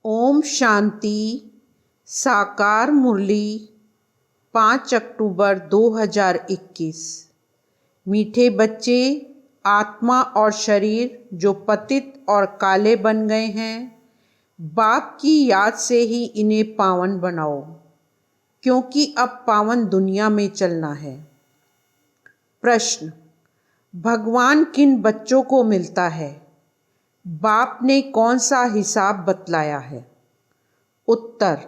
ओम शांति। साकार मुरली 5 अक्टूबर 2021। मीठे बच्चे, आत्मा और शरीर जो पतित और काले बन गए हैं, बाप की याद से ही इन्हें पावन बनाओ, क्योंकि अब पावन दुनिया में चलना है। प्रश्न: भगवान किन बच्चों को मिलता है? बाप ने कौन सा हिसाब बतलाया है? उत्तर: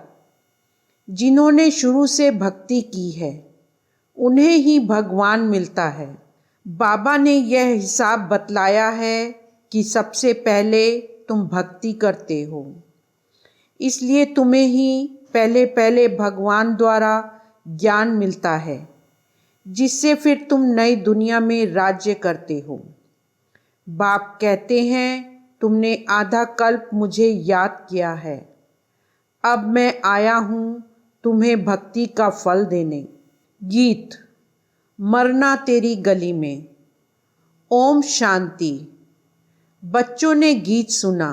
जिन्होंने शुरू से भक्ति की है उन्हें ही भगवान मिलता है। बाबा ने यह हिसाब बतलाया है कि सबसे पहले तुम भक्ति करते हो, इसलिए तुम्हें ही पहले पहले भगवान द्वारा ज्ञान मिलता है, जिससे फिर तुम नई दुनिया में राज्य करते हो। बाप कहते हैं, तुमने आधा कल्प मुझे याद किया है, अब मैं आया हूँ तुम्हें भक्ति का फल देने। गीत: मरना तेरी गली में। ओम शांति। बच्चों ने गीत सुना।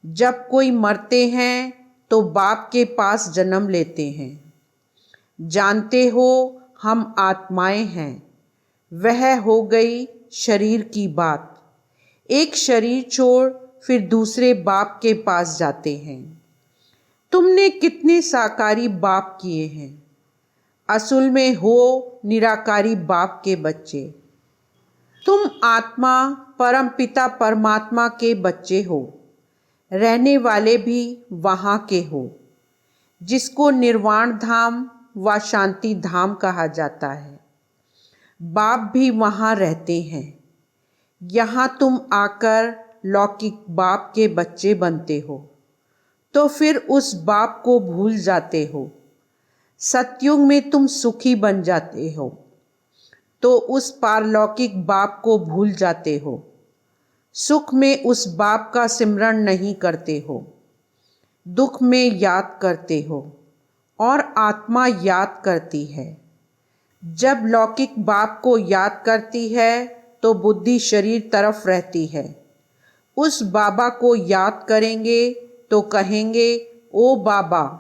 जब कोई मरते हैं तो बाप के पास जन्म लेते हैं। जानते हो हम आत्माएं हैं, वह हो गई शरीर की बात। एक शरीर छोड़ फिर दूसरे बाप के पास जाते हैं। तुमने कितने साकारी बाप किए हैं, असल में हो निराकारी बाप के बच्चे। तुम आत्मा परम पिता परमात्मा के बच्चे हो, रहने वाले भी वहाँ के हो, जिसको निर्वाण धाम व शांति धाम कहा जाता है। बाप भी वहाँ रहते हैं। यहाँ तुम आकर लौकिक बाप के बच्चे बनते हो, तो फिर उस बाप को भूल जाते हो। सतयुग में तुम सुखी बन जाते हो, तो उस पारलौकिक बाप को भूल जाते हो। सुख में उस बाप का सिमरण नहीं करते हो, दुख में याद करते हो, और आत्मा याद करती है। जब लौकिक बाप को याद करती है तो बुद्धि शरीर तरफ रहती है। उस बाबा को याद करेंगे तो कहेंगे, ओ बाबा।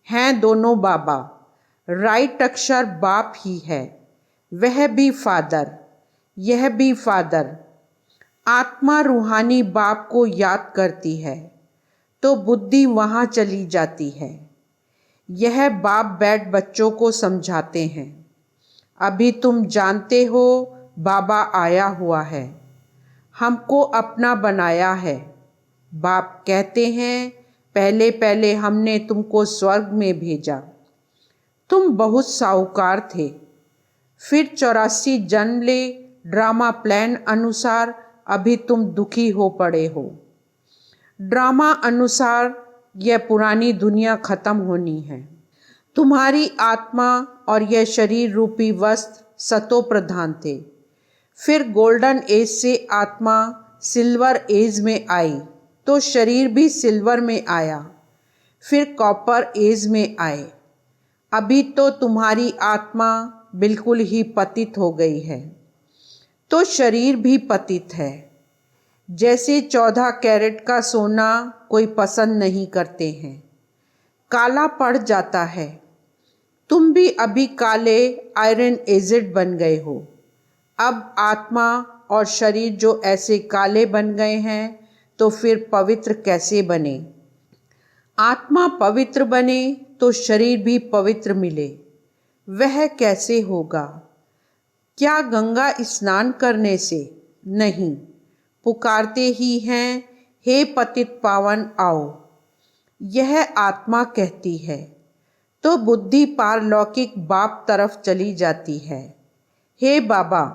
हैं दोनों बाबा, राइट अक्षर बाप ही है, वह भी फादर, यह भी फादर। आत्मा रूहानी बाप को याद करती है तो बुद्धि वहाँ चली जाती है। यह बाप बैठ बच्चों को समझाते हैं। अभी तुम जानते हो बाबा आया हुआ है, हमको अपना बनाया है। बाप कहते हैं, पहले पहले हमने तुमको स्वर्ग में भेजा, तुम बहुत साहूकार थे, फिर 84 जन्म ले ड्रामा प्लान अनुसार अभी तुम दुखी हो पड़े हो। ड्रामा अनुसार यह पुरानी दुनिया खत्म होनी है। तुम्हारी आत्मा और यह शरीर रूपी वस्त्र सतो प्रधान थे। फिर गोल्डन एज से आत्मा सिल्वर एज में आई तो शरीर भी सिल्वर में आया, फिर कॉपर एज में आए। अभी तो तुम्हारी आत्मा बिल्कुल ही पतित हो गई है, तो शरीर भी पतित है। जैसे 14 कैरेट का सोना कोई पसंद नहीं करते हैं, काला पड़ जाता है। तुम भी अभी काले आयरन एजेड बन गए हो। अब आत्मा और शरीर जो ऐसे काले बन गए हैं, तो फिर पवित्र कैसे बने? आत्मा पवित्र बने तो शरीर भी पवित्र मिले, वह कैसे होगा? क्या गंगा स्नान करने से? नहीं, पुकारते ही हैं, हे पतित पावन आओ। यह आत्मा कहती है, तो बुद्धि पारलौकिक बाप तरफ चली जाती है। हे बाबा,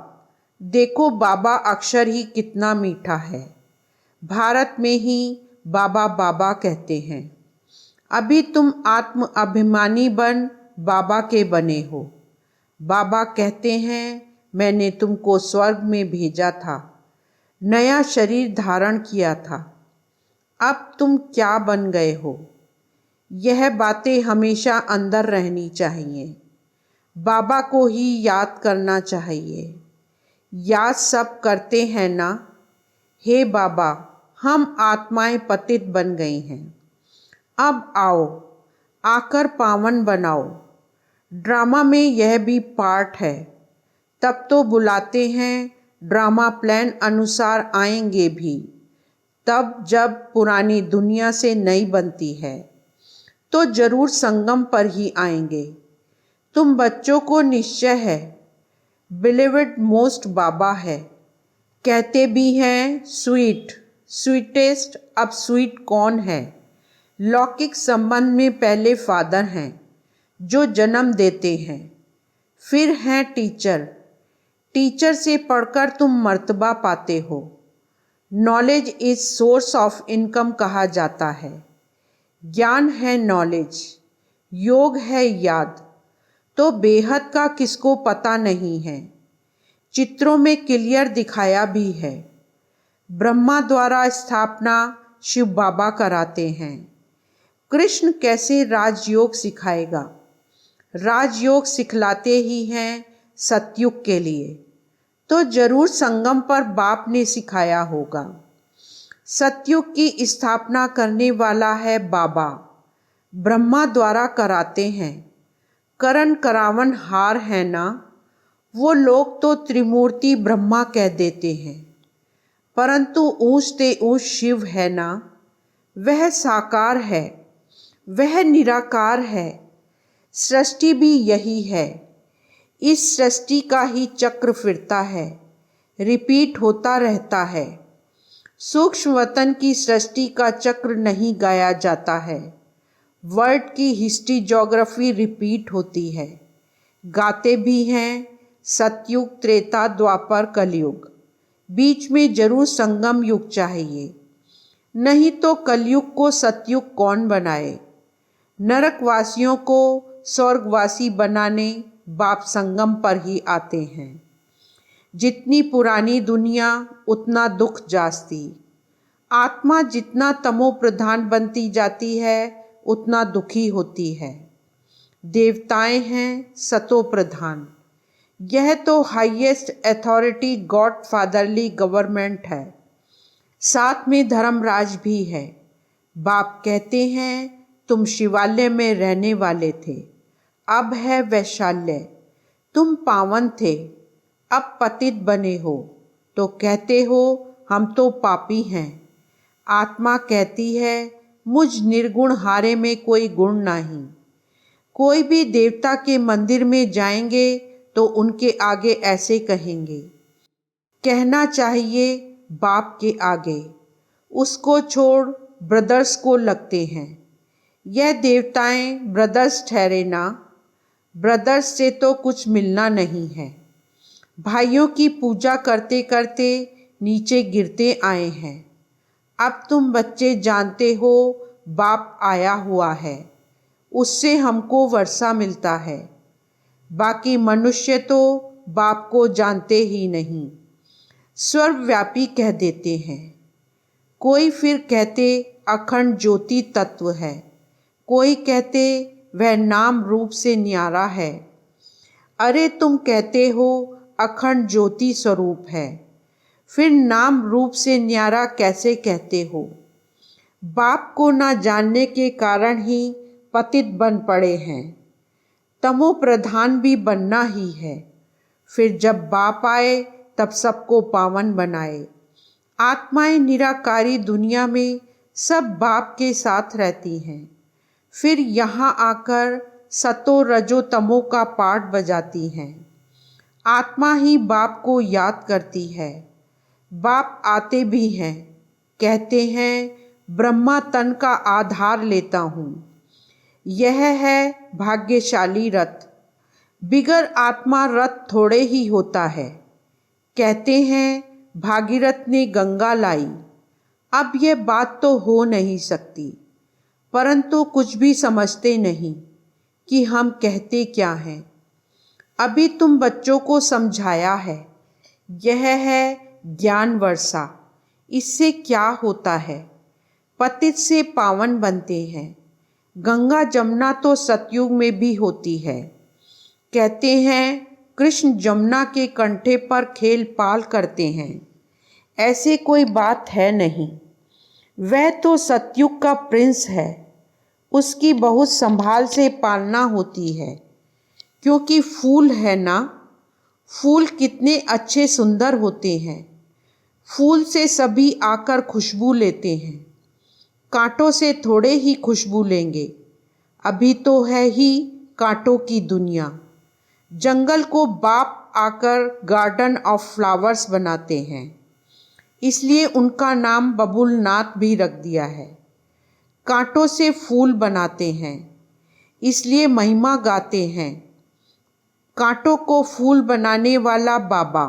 देखो बाबा अक्षर ही कितना मीठा है। भारत में ही बाबा बाबा कहते हैं। अभी तुम आत्म अभिमानी बन बाबा के बने हो। बाबा कहते हैं, मैंने तुमको स्वर्ग में भेजा था, नया शरीर धारण किया था। अब तुम क्या बन गए हो? यह बातें हमेशा अंदर रहनी चाहिए। बाबा को ही याद करना चाहिए। याद सब करते हैं ना? हे बाबा, हम आत्माएं पतित बन गई हैं, अब आओ आकर पावन बनाओ। ड्रामा में यह भी पार्ट है। तब तो बुलाते हैं, ड्रामा प्लान अनुसार आएंगे भी। तब जब पुरानी दुनिया से नई बनती है तो जरूर संगम पर ही आएंगे। तुम बच्चों को निश्चय है बिलीव्ड मोस्ट बाबा है। कहते भी हैं स्वीट स्वीटेस्ट। अब स्वीट कौन है? लौकिक संबंध में पहले फादर हैं जो जन्म देते हैं, फिर हैं टीचर। टीचर से पढ़कर तुम मर्तबा पाते हो। Knowledge is source of income कहा जाता है। ज्ञान है नॉलेज, योग है याद। तो बेहद का किसको पता नहीं है। चित्रों में क्लियर दिखाया भी है। ब्रह्मा द्वारा स्थापना शिव बाबा कराते हैं। कृष्ण कैसे राजयोग सिखाएगा? राजयोग सिखलाते ही हैं सतयुग के लिए। तो जरूर संगम पर बाप ने सिखाया होगा। सतयुग की स्थापना करने वाला है बाबा। ब्रह्मा द्वारा कराते हैं। करण करावन हार है ना। वो लोग तो त्रिमूर्ति ब्रह्मा कह देते हैं, परंतु ऊंचते ऊंच शिव है ना। वह साकार है, वह निराकार है। सृष्टि भी यही है। इस सृष्टि का ही चक्र फिरता है, रिपीट होता रहता है। सूक्ष्म वतन की सृष्टि का चक्र नहीं गाया जाता है। वर्ल्ड की हिस्ट्री ज्योग्राफी रिपीट होती है। गाते भी हैं सतयुग त्रेता द्वापर कलयुग। बीच में जरूर संगम युग चाहिए, नहीं तो कलयुग को सतयुग कौन बनाए। नरकवासियों को स्वर्गवासी बनाने बाप संगम पर ही आते हैं। जितनी पुरानी दुनिया उतना दुख जास्ती। आत्मा जितना तमो प्रधान बनती जाती है उतना दुखी होती है। देवताएं हैं सतो प्रधान। यह तो highest authority God fatherly government है। साथ में धर्मराज भी है। बाप कहते हैं तुम शिवालय में रहने वाले थे, अब है वैशाल्य। तुम पावन थे, अब पतित बने हो। तो कहते हो हम तो पापी हैं। आत्मा कहती है मुझ निर्गुण हारे में कोई गुण नहीं। कोई भी देवता के मंदिर में जाएंगे तो उनके आगे ऐसे कहेंगे। कहना चाहिए बाप के आगे। उसको छोड़ ब्रदर्स को लगते हैं। यह देवताएं ब्रदर्स ठहरे ना। ब्रदर्स से तो कुछ मिलना नहीं है। भाइयों की पूजा करते करते नीचे गिरते आए हैं। अब तुम बच्चे जानते हो बाप आया हुआ है, उससे हमको वर्षा मिलता है। बाकी मनुष्य तो बाप को जानते ही नहीं, सर्वव्यापी कह देते हैं। कोई फिर कहते अखंड ज्योति तत्व है, कोई कहते वह नाम रूप से न्यारा है। अरे तुम कहते हो अखंड ज्योति स्वरूप है, फिर नाम रूप से न्यारा कैसे कहते हो? बाप को ना जानने के कारण ही पतित बन पड़े हैं। तमो प्रधान भी बनना ही है। फिर जब बाप आए तब सबको पावन बनाए। आत्माएं निराकारी दुनिया में सब बाप के साथ रहती हैं। फिर यहाँ आकर सतो रजो तमो का पाठ बजाती हैं। आत्मा ही बाप को याद करती है। बाप आते भी हैं, कहते हैं ब्रह्मा तन का आधार लेता हूँ। यह है भाग्यशाली रथ। बिगर आत्मा रथ थोड़े ही होता है। कहते हैं भागीरथ ने गंगा लाई। अब यह बात तो हो नहीं सकती, परंतु कुछ भी समझते नहीं कि हम कहते क्या हैं। अभी तुम बच्चों को समझाया है। यह है ज्ञान वर्षा। इससे क्या होता है? पतित से पावन बनते हैं। गंगा जमुना तो सतयुग में भी होती है। कहते हैं कृष्ण जमुना के कंठे पर खेल पाल करते हैं। ऐसे कोई बात है नहीं। वह तो सतयुग का प्रिंस है। उसकी बहुत संभाल से पालना होती है, क्योंकि फूल है ना, फूल कितने अच्छे सुंदर होते हैं। फूल से सभी आकर खुशबू लेते हैं। कांटों से थोड़े ही खुशबू लेंगे। अभी तो है ही कांटों की दुनिया। जंगल को बाप आकर गार्डन ऑफ फ्लावर्स बनाते हैं, इसलिए उनका नाम बबुलनाथ भी रख दिया है। कांटों से फूल बनाते हैं, इसलिए महिमा गाते हैं। कांटों को फूल बनाने वाला बाबा।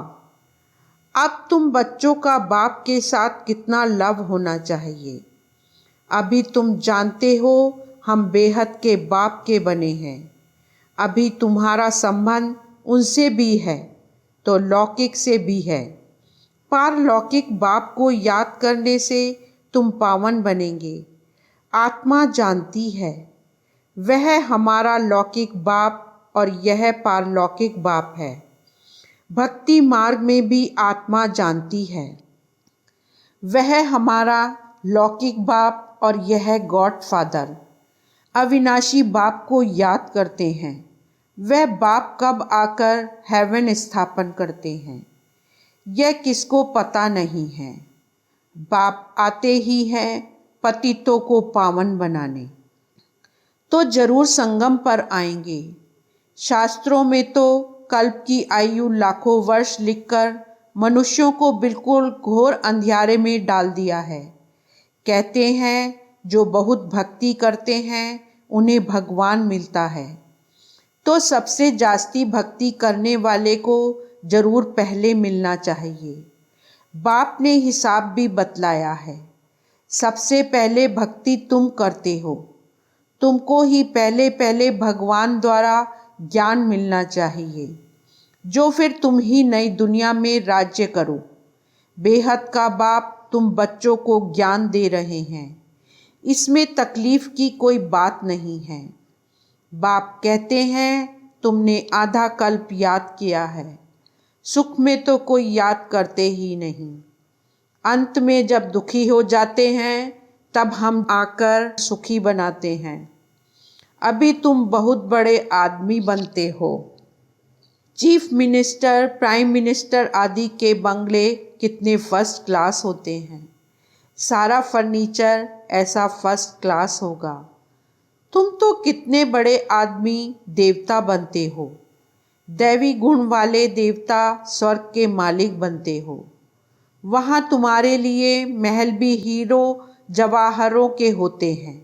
अब तुम बच्चों का बाप के साथ कितना लव होना चाहिए। अभी तुम जानते हो हम बेहद के बाप के बने हैं। अभी तुम्हारा संबंध उनसे भी है तो लौकिक से भी है। पारलौकिक बाप को याद करने से तुम पावन बनेंगे। आत्मा जानती है, वह हमारा लौकिक बाप और यह पारलौकिक बाप है। भक्ति मार्ग में भी आत्मा जानती है, वह हमारा लौकिक बाप और यह गॉड फादर अविनाशी बाप को याद करते हैं। वह बाप कब आकर हेवन स्थापन करते हैं, यह किसको पता नहीं है। बाप आते ही हैं पतितों को पावन बनाने, तो जरूर संगम पर आएंगे। शास्त्रों में तो कल्प की आयु लाखों वर्ष लिखकर मनुष्यों को बिल्कुल घोर अंधियारे में डाल दिया है। कहते हैं जो बहुत भक्ति करते हैं उन्हें भगवान मिलता है, तो सबसे जास्ती भक्ति करने वाले को जरूर पहले मिलना चाहिए। बाप ने हिसाब भी बतलाया है। सबसे पहले भक्ति तुम करते हो, तुमको ही पहले पहले भगवान द्वारा ज्ञान मिलना चाहिए, जो फिर तुम ही नई दुनिया में राज्य करो। बेहद का बाप तुम बच्चों को ज्ञान दे रहे हैं, इसमें तकलीफ की कोई बात नहीं है। बाप कहते हैं तुमने आधा कल्प याद किया है, सुख में तो कोई याद करते ही नहीं। अंत में जब दुखी हो जाते हैं तब हम आकर सुखी बनाते हैं। अभी तुम बहुत बड़े आदमी बनते हो। चीफ मिनिस्टर, प्राइम मिनिस्टर आदि के बंगले कितने फर्स्ट क्लास होते हैं। सारा फर्नीचर ऐसा फर्स्ट क्लास होगा। तुम तो कितने बड़े आदमी देवता बनते हो। दैवी गुण वाले देवता स्वर्ग के मालिक बनते हो। वहाँ तुम्हारे लिए महल भी हीरो जवाहरों के होते हैं।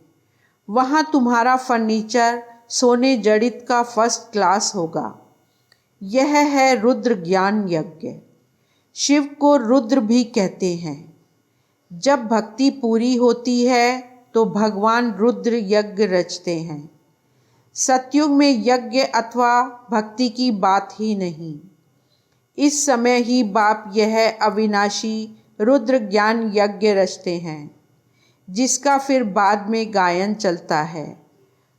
वहाँ तुम्हारा फर्नीचर सोने जड़ित का फर्स्ट क्लास होगा। यह है रुद्र ज्ञान यज्ञ। शिव को रुद्र भी कहते हैं। जब भक्ति पूरी होती है तो भगवान रुद्र यज्ञ रचते हैं। सतयुग में यज्ञ अथवा भक्ति की बात ही नहीं। इस समय ही बाप यह अविनाशी रुद्र ज्ञान यज्ञ रचते हैं, जिसका फिर बाद में गायन चलता है।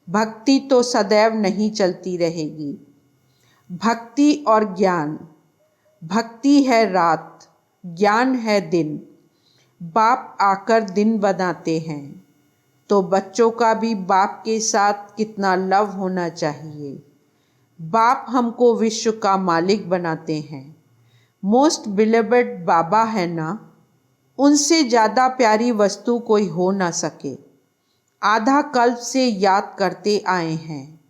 भक्ति तो सदैव नहीं चलती रहेगी। भक्ति और ज्ञान, भक्ति है रात, ज्ञान है दिन। बाप आकर दिन बनाते हैं, तो बच्चों का भी बाप के साथ कितना लव होना चाहिए। बाप हमको विश्व का मालिक बनाते हैं। मोस्ट बिलीवेड बाबा है ना, उनसे ज़्यादा प्यारी वस्तु कोई हो ना सके। आधा कल्प से याद करते आए हैं,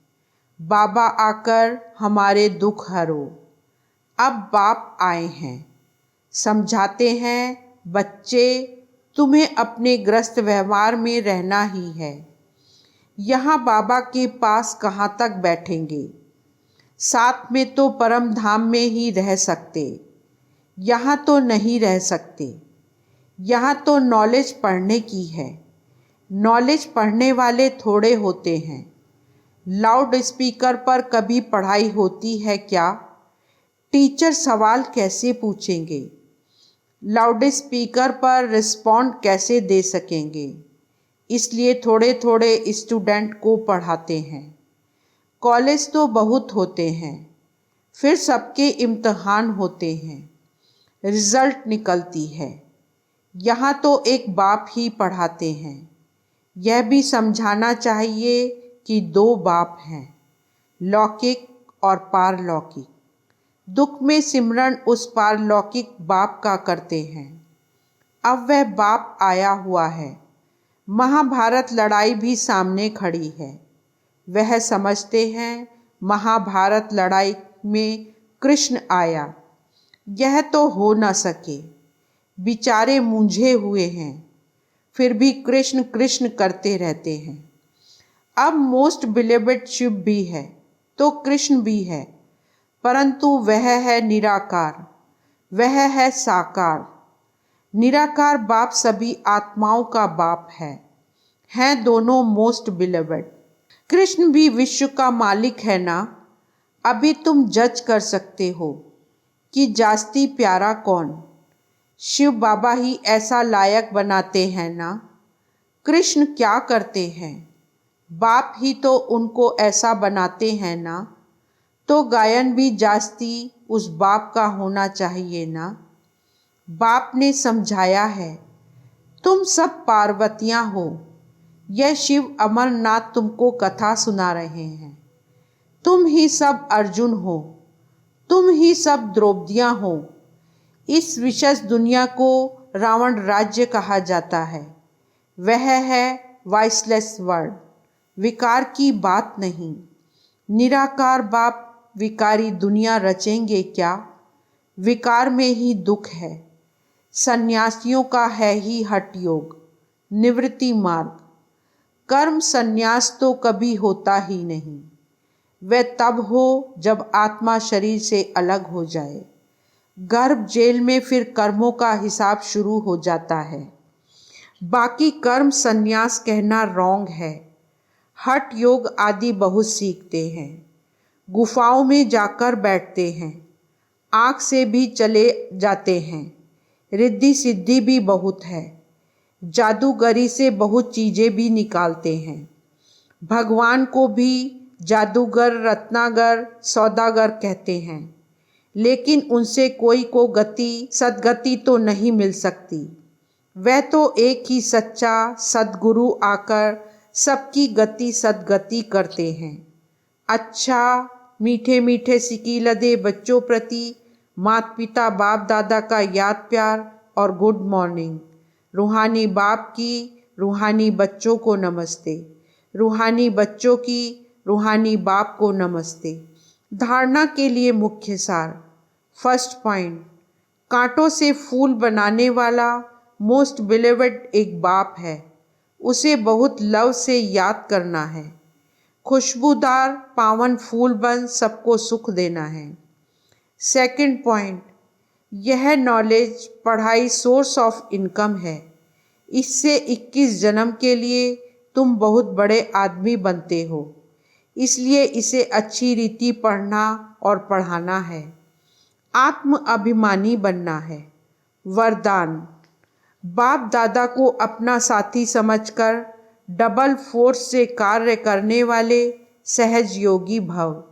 बाबा आकर हमारे दुख हरो। अब बाप आए हैं, समझाते हैं बच्चे तुम्हें अपने ग्रस्त व्यवहार में रहना ही है। यहाँ बाबा के पास कहाँ तक बैठेंगे। साथ में तो परम धाम में ही रह सकते, यहाँ तो नहीं रह सकते। यहाँ तो नॉलेज पढ़ने की है। नॉलेज पढ़ने वाले थोड़े होते हैं। लाउड स्पीकर पर कभी पढ़ाई होती है क्या? टीचर सवाल कैसे पूछेंगे? लाउड स्पीकर पर रिस्पॉन्ड कैसे दे सकेंगे? इसलिए थोड़े थोड़े स्टूडेंट को पढ़ाते हैं। कॉलेज तो बहुत होते हैं, फिर सबके इम्तहान होते हैं, रिजल्ट निकलती है। यहाँ तो एक बाप ही पढ़ाते हैं। यह भी समझाना चाहिए कि दो बाप हैं, लौकिक और पारलौकिक। दुख में सिमरन उस पारलौकिक बाप का करते हैं। अब वह बाप आया हुआ है। महाभारत लड़ाई भी सामने खड़ी है। वह समझते हैं महाभारत लड़ाई में कृष्ण आया, यह तो हो न सके। बेचारे मूंझे हुए हैं, फिर भी कृष्ण कृष्ण करते रहते हैं। अब मोस्ट बिलीवेड शिव भी है तो कृष्ण भी है, परंतु वह है निराकार, वह है साकार। निराकार बाप सभी आत्माओं का बाप है, हैं दोनों मोस्ट बिलीवेड। कृष्ण भी विश्व का मालिक है ना। अभी तुम जज कर सकते हो कि जास्ती प्यारा कौन। शिव बाबा ही ऐसा लायक बनाते हैं ना। कृष्ण क्या करते हैं, बाप ही तो उनको ऐसा बनाते हैं ना। तो गायन भी जास्ती उस बाप का होना चाहिए ना। बाप ने समझाया है, तुम सब पार्वतियाँ हो। यह शिव अमरनाथ तुमको कथा सुना रहे हैं। तुम ही सब अर्जुन हो, तुम ही सब द्रौपदियाँ हो। इस विशेष दुनिया को रावण राज्य कहा जाता है। वह है वॉइसलेस वर्ड, विकार की बात नहीं। निराकार बाप विकारी दुनिया रचेंगे क्या। विकार में ही दुख है। सन्यासियों का है ही हठ योग, निवृत्ति मार्ग। कर्म संन्यास तो कभी होता ही नहीं। वह तब हो जब आत्मा शरीर से अलग हो जाए। गर्भ जेल में फिर कर्मों का हिसाब शुरू हो जाता है। बाकी कर्म संन्यास कहना रॉन्ग है। हठ योग आदि बहुत सीखते हैं। गुफाओं में जाकर बैठते हैं, आँख से भी चले जाते हैं। रिद्धि सिद्धि भी बहुत है। जादूगरी से बहुत चीज़ें भी निकालते हैं। भगवान को भी जादूगर, रत्नागर, सौदागर कहते हैं, लेकिन उनसे कोई को गति सद्गति तो नहीं मिल सकती। वह तो एक ही सच्चा सद्गुरु आकर सबकी गति सद्गति करते हैं। अच्छा, मीठे मीठे सिकी लदे बच्चों प्रति माता पिता बाप दादा का याद प्यार और गुड मॉर्निंग। रूहानी बाप की रूहानी बच्चों को नमस्ते, रूहानी बच्चों की रूहानी बाप को नमस्ते। धारणा के लिए मुख्य सार। फर्स्ट पॉइंट, कांटों से फूल बनाने वाला मोस्ट बिलीवेड एक बाप है। उसे बहुत लव से याद करना है। खुशबूदार पावन फूल बन सबको सुख देना है। सेकंड पॉइंट, यह नॉलेज पढ़ाई सोर्स ऑफ इनकम है। इससे 21 जन्म के लिए तुम बहुत बड़े आदमी बनते हो, इसलिए इसे अच्छी रीति पढ़ना और पढ़ाना है। आत्म अभिमानी बनना है। वरदान, बाप दादा को अपना साथी समझकर डबल फोर्स से कार्य करने वाले सहज योगी भव।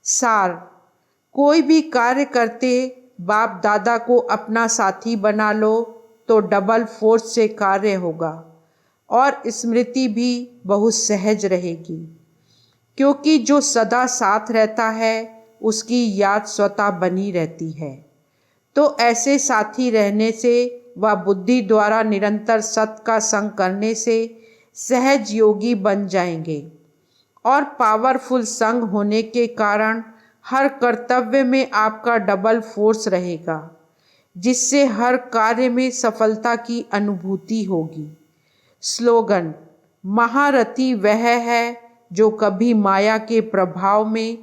सार, कोई भी कार्य करते बाप दादा को अपना साथी बना लो तो डबल फोर्स से कार्य होगा और स्मृति भी बहुत सहज रहेगी, क्योंकि जो सदा साथ रहता है उसकी याद स्वतः बनी रहती है। तो ऐसे साथी रहने से व बुद्धि द्वारा निरंतर सत का संग करने से सहज योगी बन जाएंगे और पावरफुल संग होने के कारण हर कर्तव्य में आपका डबल फोर्स रहेगा, जिससे हर कार्य में सफलता की अनुभूति होगी। स्लोगन, महारथी वह है जो कभी माया के प्रभाव में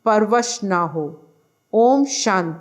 परवश ना हो। ओम शांति।